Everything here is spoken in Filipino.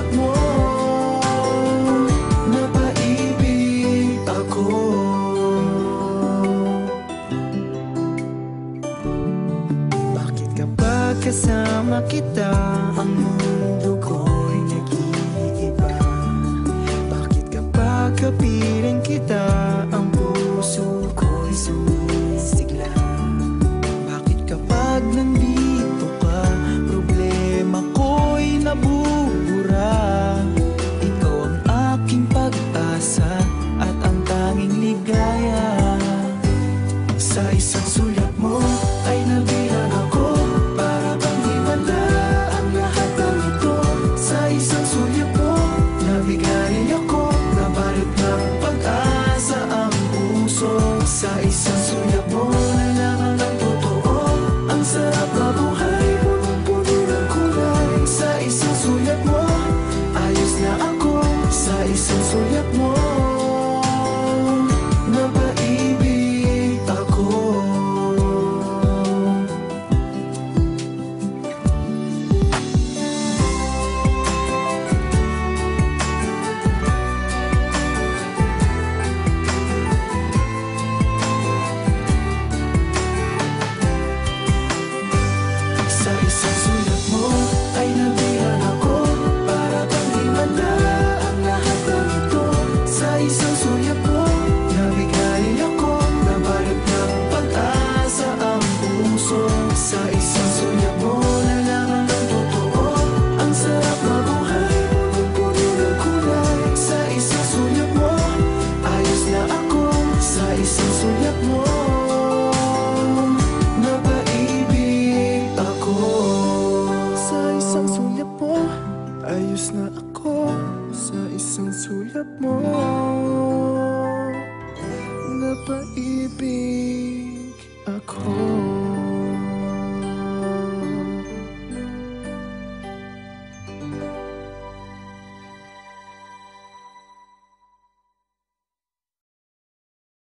sulyap mo, napaibig ako. Bakit kapag kasama kita, ang mundo ko'y nag-iiba? Bakit kapag kapiling kita, ang puso ko'y sumisigla? Bakit kapag nandito ka, problema ko'y nabubura? Ikaw ang aking pag-asa at ang tanging ligaya. Sa isang sulyap mo ay nabilang ako, para bang himanda ang lahat ng ito. Sa isang sulyap mo, nabigay ako, nabalot ng pag-asa ang puso. Sa isang sulyap mo, nalaman ng totoo, ang sarap na buhay, punong-puno ng kulay. Sa isang sulyap mo, ayos na ako. Sa isang sulyap mo, napaibig ako. Sa isang sulyap mo ay nabilang ako, para bang himanda ang lahat ng ito. Sa isang sulyap mo, nabigay ako, nabalot ng pag-asa ang puso. Sa isang sulyap mo, nalaman ng totoo, ang sarap na buhay, punong-puno ng kulay. Sa isang sulyap mo, ayos na ako. Sa isang sulyap mo, napaibig ako. Sa isang sulyap mo, ayos na ako. Sa isang sulyap mo, napaibig